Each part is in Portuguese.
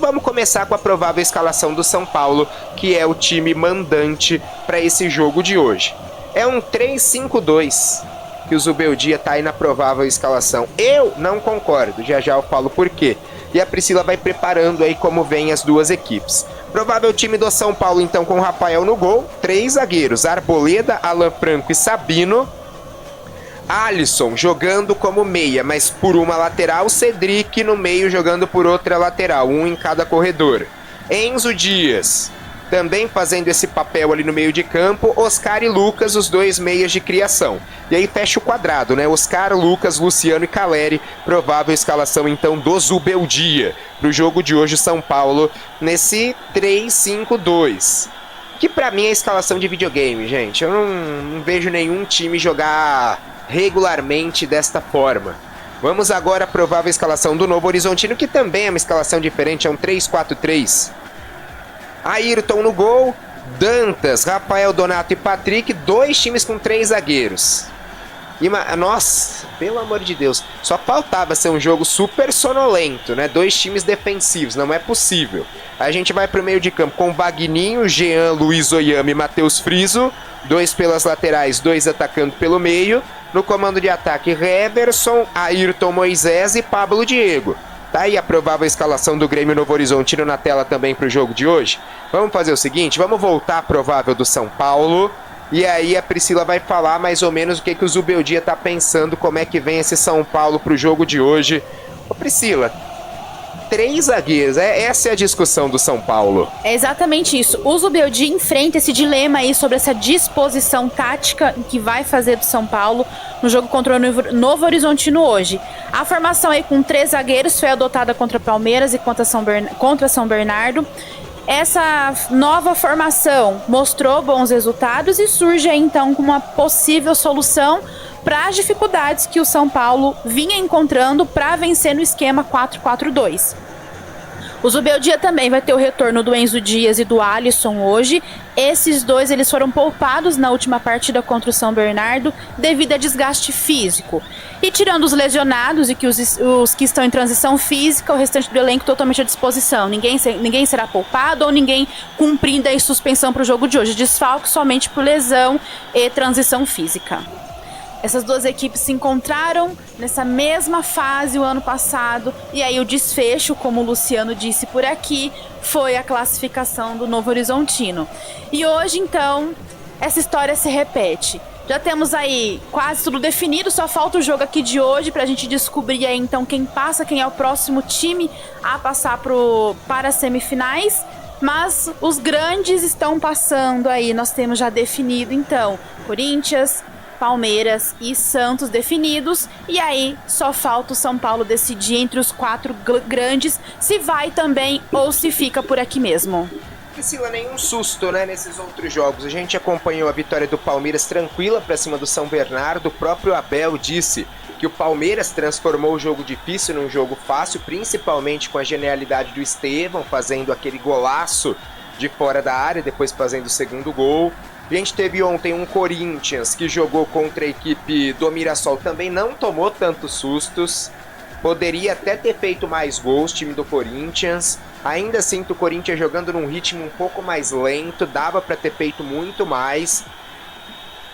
Vamos começar com a provável escalação do São Paulo, que é o time mandante para esse jogo de hoje. É um 3-5-2 que o Zubeldia tá aí na provável escalação. Eu não concordo, já já eu falo por quê. E a Priscila vai preparando aí como vem as duas equipes. Provável time do São Paulo então com o Rafael no gol, 3 zagueiros, Arboleda, Alan Franco e Sabino. Alisson jogando como meia, mas por uma lateral, Cedric no meio jogando por outra lateral, um em cada corredor. Enzo Dias também fazendo esse papel ali no meio de campo, Oscar e Lucas, os dois meias de criação. E aí fecha o quadrado, né? Oscar, Lucas, Luciano e Caleri, provável escalação então do Zubeldia pro jogo de hoje São Paulo nesse 3-5-2. Que pra mim é escalação de videogame, gente. Eu não vejo nenhum time jogar regularmente desta forma. Vamos agora à provável escalação do Novo Horizontino, que também é uma escalação diferente, é um 3-4-3. Ayrton no gol, Dantas, Rafael Donato e Patrick, dois times com 3 zagueiros. E nossa, pelo amor de Deus, só faltava ser um jogo super sonolento, né? 2 times defensivos, não é possível. A gente vai pro meio de campo com Vagninho, Jean, Luiz Oyama e Matheus Friso, 2 pelas laterais, 2 atacando pelo meio. No comando de ataque, Reverson, Ayrton Moisés e Pablo Diego. Tá aí a provável escalação do Grêmio Novo Horizontino na tela também pro jogo de hoje. Vamos fazer o seguinte, vamos voltar à provável do São Paulo. E aí a Priscila vai falar mais ou menos o que o Zubeldia tá pensando, como é que vem esse São Paulo pro jogo de hoje. Ô Priscila, 3 zagueiros, essa é a discussão do São Paulo. É exatamente isso. O Zubeldia enfrenta esse dilema aí sobre essa disposição tática que vai fazer do São Paulo no jogo contra o Novo Horizontino hoje. A formação aí com 3 zagueiros foi adotada contra Palmeiras e contra São Bernardo. Essa nova formação mostrou bons resultados e surge aí, então, como uma possível solução para as dificuldades que o São Paulo vinha encontrando para vencer no esquema 4-4-2. O Zubeldia também vai ter o retorno do Enzo Dias e do Alisson hoje. Esses dois eles foram poupados na última partida contra o São Bernardo devido a desgaste físico. E tirando os lesionados e que os que estão em transição física, o restante do elenco totalmente à disposição. Ninguém será poupado ou ninguém cumprindo a suspensão para o jogo de hoje. Desfalque somente por lesão e transição física. Essas duas equipes se encontraram nessa mesma fase o ano passado e aí o desfecho, como o Luciano disse por aqui, foi a classificação do Novo Horizontino. E hoje, então, essa história se repete. Já temos aí quase tudo definido, só falta o jogo aqui de hoje para a gente descobrir aí, então, quem passa, quem é o próximo time a passar para as semifinais. Mas os grandes estão passando aí, nós temos já definido, então, Corinthians, Palmeiras e Santos definidos, e aí só falta o São Paulo decidir entre os 4 grandes se vai também ou se fica por aqui mesmo. Priscila, nenhum susto, né, nesses outros jogos. A gente acompanhou a vitória do Palmeiras tranquila para cima do São Bernardo. O próprio Abel disse que o Palmeiras transformou o jogo difícil num jogo fácil, principalmente com a genialidade do Estevão, fazendo aquele golaço de fora da área, depois fazendo o segundo gol. A gente teve ontem um Corinthians que jogou contra a equipe do Mirassol, também não tomou tantos sustos, poderia até ter feito mais gols, time do Corinthians. Ainda sinto o Corinthians jogando num ritmo um pouco mais lento, dava para ter feito muito mais.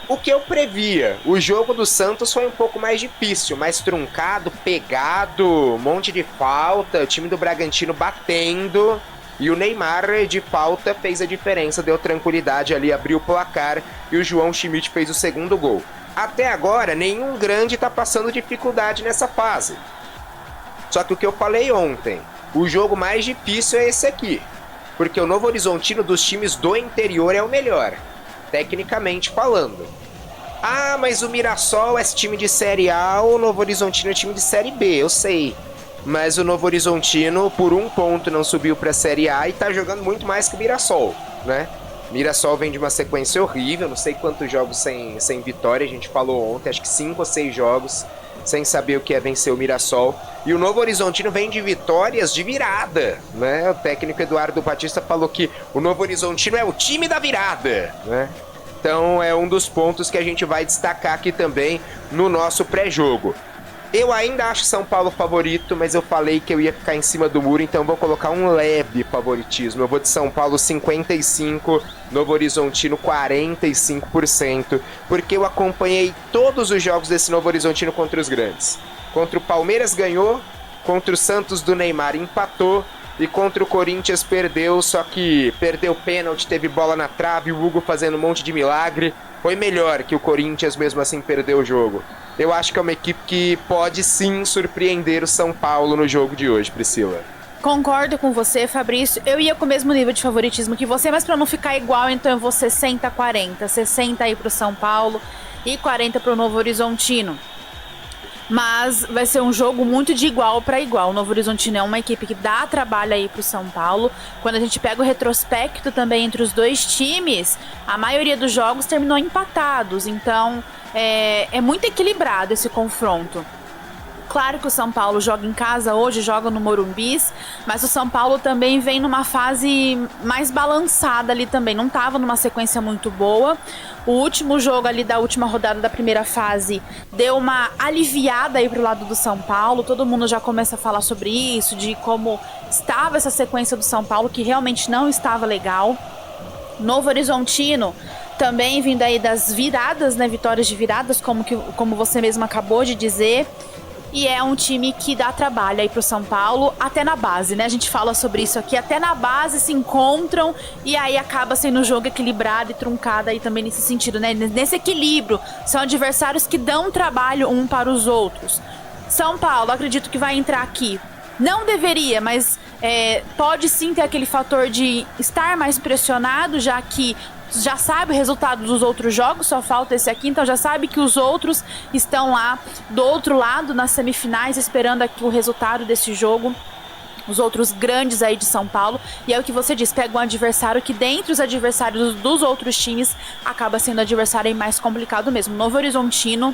O que eu previa, o jogo do Santos foi um pouco mais difícil, mais truncado, pegado, um monte de falta, o time do Bragantino batendo. E o Neymar, de falta, fez a diferença, deu tranquilidade ali, abriu o placar e o João Schmidt fez o segundo gol. Até agora, nenhum grande está passando dificuldade nessa fase. Só que o que eu falei ontem, o jogo mais difícil é esse aqui. Porque o Novo Horizontino dos times do interior é o melhor, tecnicamente falando. Ah, mas o Mirassol é time de Série A, o Novo Horizontino é time de Série B, eu sei. Mas o Novo Horizontino, por 1 ponto, não subiu para a Série A e tá jogando muito mais que o Mirassol, né? Mirassol vem de uma sequência horrível, não sei quantos jogos sem vitória, a gente falou ontem, acho que 5 ou 6 jogos sem saber o que é vencer o Mirassol. E o Novo Horizontino vem de vitórias de virada, né? O técnico Eduardo Batista falou que o Novo Horizontino é o time da virada, né? Então é um dos pontos que a gente vai destacar aqui também no nosso pré-jogo. Eu ainda acho São Paulo favorito, mas eu falei que eu ia ficar em cima do muro, então vou colocar um leve favoritismo. Eu vou de São Paulo 55%, Novo Horizontino 45%, porque eu acompanhei todos os jogos desse Novo Horizontino contra os grandes. Contra o Palmeiras ganhou, contra o Santos do Neymar empatou, e contra o Corinthians perdeu, só que perdeu pênalti, teve bola na trave, o Hugo fazendo um monte de milagre. Foi melhor que o Corinthians, mesmo assim perdeu o jogo. Eu acho que é uma equipe que pode sim surpreender o São Paulo no jogo de hoje, Priscila. Concordo com você, Fabrício. Eu ia com o mesmo nível de favoritismo que você, mas para não ficar igual, então eu vou 60-40. 60 aí pro São Paulo e 40 pro Novo Horizontino. Mas vai ser um jogo muito de igual para igual. O Novo Horizontino é uma equipe que dá trabalho aí pro São Paulo. Quando a gente pega o retrospecto também entre os dois times, a maioria dos jogos terminou empatados. Então é muito equilibrado esse confronto. Claro que o São Paulo joga em casa hoje, joga no Morumbis, mas o São Paulo também vem numa fase mais balançada ali também, não estava numa sequência muito boa. O último jogo ali da última rodada da primeira fase deu uma aliviada aí pro lado do São Paulo, todo mundo já começa a falar sobre isso, de como estava essa sequência do São Paulo, que realmente não estava legal. Novo Horizontino também vindo aí das viradas, né, vitórias de viradas, como você mesmo acabou de dizer. E é um time que dá trabalho aí pro São Paulo, até na base, né? A gente fala sobre isso aqui, até na base se encontram e aí acaba sendo um jogo equilibrado e truncado aí também nesse sentido, né? Nesse equilíbrio, são adversários que dão trabalho um para os outros. São Paulo, acredito que vai entrar aqui. Não deveria, mas pode sim ter aquele fator de estar mais pressionado, já que já sabe o resultado dos outros jogos, só falta esse aqui, então já sabe que os outros estão lá do outro lado, nas semifinais, esperando aqui o resultado desse jogo. Os outros grandes aí de São Paulo, e é o que você diz, pega um adversário que dentre os adversários dos outros times acaba sendo o adversário aí mais complicado mesmo. Novo Horizontino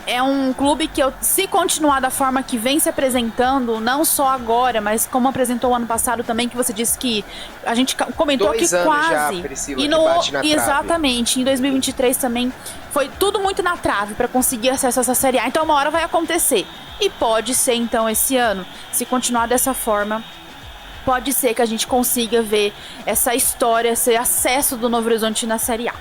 é um clube que, se continuar da forma que vem se apresentando, não só agora, mas como apresentou o ano passado também, que você disse que a gente comentou 2 que anos quase. já, Priscila, e que bate na exatamente, em 2023 também foi tudo muito na trave para conseguir acesso a essa Série A. Então uma hora vai acontecer. E pode ser então esse ano, se continuar dessa forma, pode ser que a gente consiga ver essa história, esse acesso do Novo Horizonte na Série A.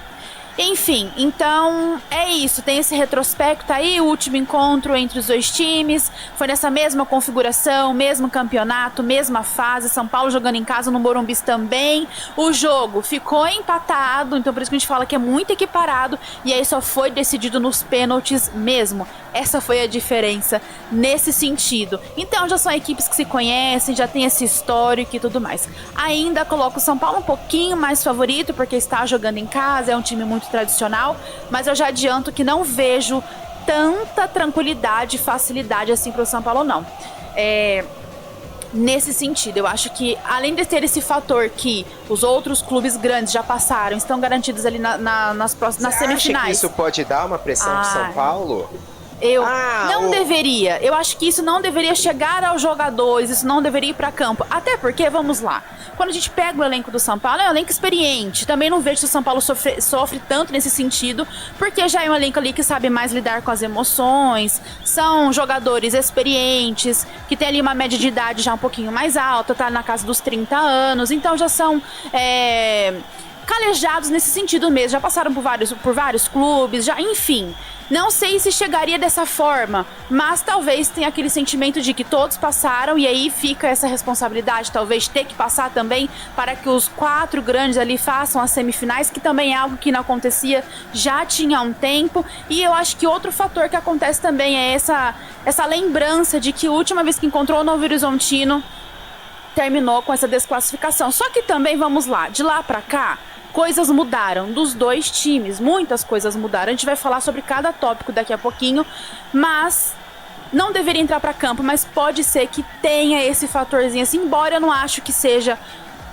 Enfim, então é isso, tem esse retrospecto aí, o último encontro entre os dois times, foi nessa mesma configuração, mesmo campeonato, mesma fase, São Paulo jogando em casa, no Morumbis também, o jogo ficou empatado, então por isso que a gente fala que é muito equiparado, e aí só foi decidido nos pênaltis mesmo, essa foi a diferença nesse sentido. Então já são equipes que se conhecem, já tem esse histórico e tudo mais. Ainda coloco o São Paulo um pouquinho mais favorito, porque está jogando em casa, é um time muito tradicional, mas eu já adianto que não vejo tanta tranquilidade e facilidade assim para o São Paulo, não. Nesse sentido, eu acho que além de ter esse fator que os outros clubes grandes já passaram, estão garantidos ali nas semifinais. Acha que isso pode dar uma pressão pro São Paulo? Deveria. Eu acho que isso não deveria chegar aos jogadores, isso não deveria ir para campo. Até porque, vamos lá, quando a gente pega o elenco do São Paulo, é um elenco experiente. Também não vejo se o São Paulo sofre tanto nesse sentido, porque já é um elenco ali que sabe mais lidar com as emoções. São jogadores experientes, que tem ali uma média de idade já um pouquinho mais alta, tá na casa dos 30 anos. Então já são calejados nesse sentido mesmo. Já passaram por vários clubes, já, enfim. Não sei se chegaria dessa forma, mas talvez tenha aquele sentimento de que todos passaram e aí fica essa responsabilidade, talvez ter que passar também para que os 4 grandes ali façam as semifinais, que também é algo que não acontecia já tinha um tempo. E eu acho que outro fator que acontece também é essa lembrança de que a última vez que encontrou o Novo Horizontino terminou com essa desclassificação. Só que também, vamos lá, de lá para cá, coisas mudaram dos dois times, muitas coisas mudaram. A gente vai falar sobre cada tópico daqui a pouquinho, mas não deveria entrar para campo, mas pode ser que tenha esse fatorzinho assim, embora eu não acho que seja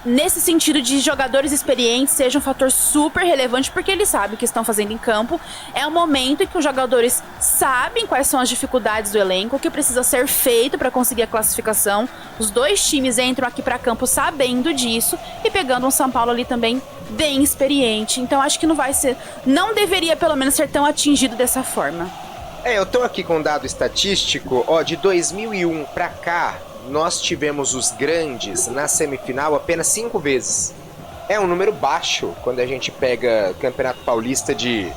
nesse sentido de jogadores experientes, seja um fator super relevante, porque eles sabem o que estão fazendo em campo. É um momento em que os jogadores sabem quais são as dificuldades do elenco, o que precisa ser feito para conseguir a classificação. Os dois times entram aqui para campo sabendo disso e pegando um São Paulo ali também bem experiente. Então acho que não deveria pelo menos ser tão atingido dessa forma. Eu tô aqui com um dado estatístico, de 2001 pra cá, nós tivemos os grandes na semifinal apenas 5 vezes. É um número baixo quando a gente pega Campeonato Paulista de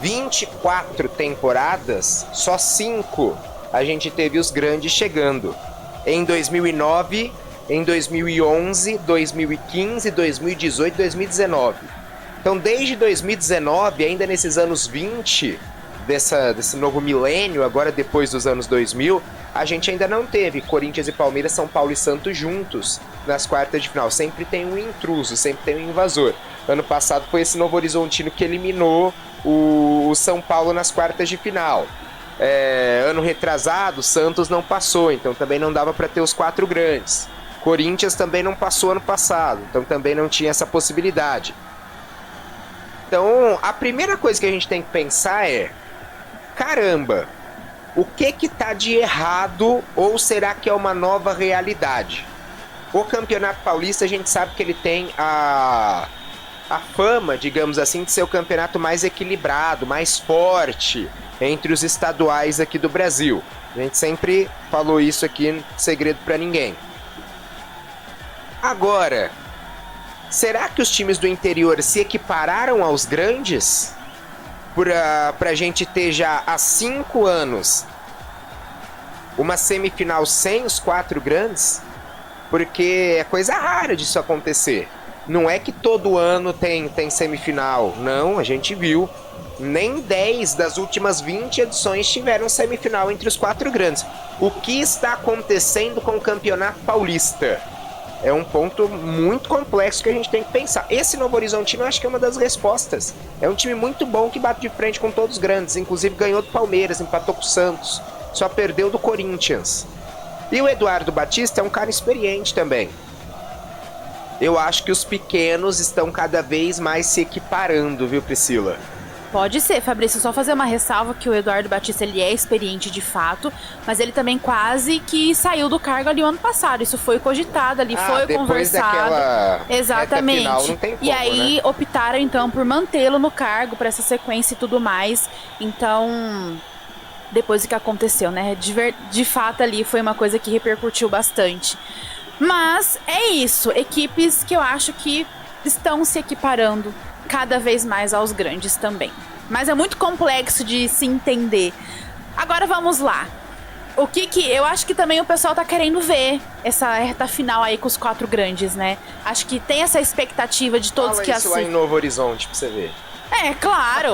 24 temporadas, só 5 a gente teve os grandes chegando. Em 2009, em 2011, 2015, 2018 e 2019. Então, desde 2019, ainda nesses anos 20 desse novo milênio, agora depois dos anos 2000, a gente ainda não teve Corinthians e Palmeiras, São Paulo e Santos juntos nas quartas de final. Sempre tem um intruso, sempre tem um invasor. Ano passado foi esse Novo Horizontino que eliminou o São Paulo nas quartas de final. Ano retrasado, Santos não passou, então também não dava para ter os 4 grandes. Corinthians também não passou ano passado, então também não tinha essa possibilidade. Então, a primeira coisa que a gente tem que pensar é: caramba, o que tá de errado, ou será que é uma nova realidade? O Campeonato Paulista, a gente sabe que ele tem a fama, digamos assim, de ser o campeonato mais equilibrado, mais forte entre os estaduais aqui do Brasil. A gente sempre falou isso aqui, segredo para ninguém. Agora, será que os times do interior se equipararam aos grandes? Pra gente ter já há 5 anos uma semifinal sem os 4 grandes? Porque é coisa rara disso acontecer. Não é que todo ano tem semifinal. Não, a gente viu. Nem 10 das últimas 20 edições tiveram semifinal entre os 4 grandes. O que está acontecendo com o Campeonato Paulista? É um ponto muito complexo que a gente tem que pensar. Esse Novo Horizontino eu acho que é uma das respostas. É um time muito bom que bate de frente com todos os grandes. Inclusive ganhou do Palmeiras, empatou com o Santos. Só perdeu do Corinthians. E o Eduardo Batista é um cara experiente também. Eu acho que os pequenos estão cada vez mais se equiparando, viu, Priscila? Pode ser, Fabrício, só fazer uma ressalva que o Eduardo Batista, ele é experiente de fato, mas ele também quase que saiu do cargo ali o ano passado. Isso foi cogitado ali, foi conversado. Exatamente. Final, não tem como, e aí, né? Optaram então por mantê-lo no cargo para essa sequência e tudo mais. Então, depois do que aconteceu, né? De fato ali foi uma coisa que repercutiu bastante. Mas é isso, equipes que eu acho que estão se equiparando cada vez mais aos grandes também. Mas é muito complexo de se entender. Agora vamos lá. O que eu acho que também o pessoal tá querendo ver essa reta final aí com os 4 grandes, né? Acho que tem essa expectativa de todos que assistem. Fala isso lá em Novo Horizonte pra você ver. Claro,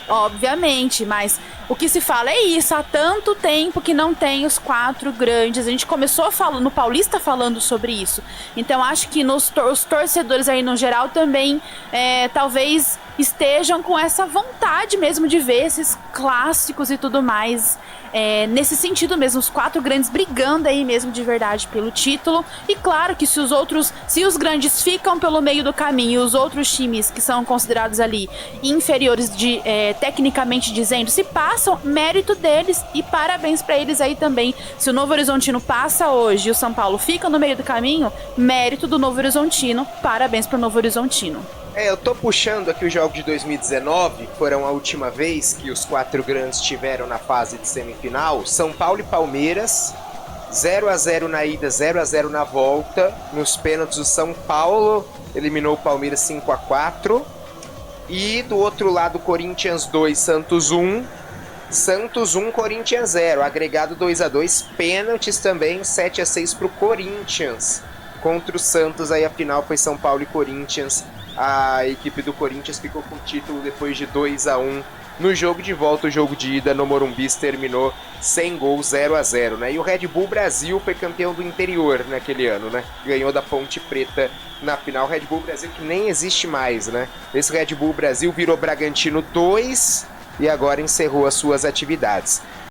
obviamente, mas o que se fala é isso, há tanto tempo que não tem os 4 grandes, a gente começou no Paulista falando sobre isso, então acho que os torcedores aí no geral também talvez estejam com essa vontade mesmo de ver esses clássicos e tudo mais, nesse sentido mesmo, os 4 grandes brigando aí mesmo de verdade pelo título. E claro que se os grandes ficam pelo meio do caminho e os outros times que são considerados ali inferiores tecnicamente dizendo, se passam, mérito deles e parabéns pra eles aí também. Se o Novo Horizontino passa hoje e o São Paulo fica no meio do caminho, mérito do Novo Horizontino, parabéns pro Novo Horizontino. Eu tô puxando aqui os jogos de 2019, foram a última vez que os 4 grandes estiveram na fase de semifinal. São Paulo e Palmeiras, 0-0 na ida, 0-0 na volta. Nos pênaltis, o São Paulo eliminou o Palmeiras 5-4. E do outro lado, Corinthians 2, Santos 1. Santos 1, Corinthians 0. Agregado 2-2, pênaltis também, 7-6 pro Corinthians. Contra o Santos, aí a final foi São Paulo e Corinthians. A equipe do Corinthians ficou com o título depois de 2-1 no jogo de volta. O jogo de ida no Morumbi terminou sem gol, 0-0, né? E o Red Bull Brasil foi campeão do interior naquele ano, né? Ganhou da Ponte Preta na final. Red Bull Brasil que nem existe mais, né? Esse Red Bull Brasil virou Bragantino 2 e agora encerrou as suas atividades.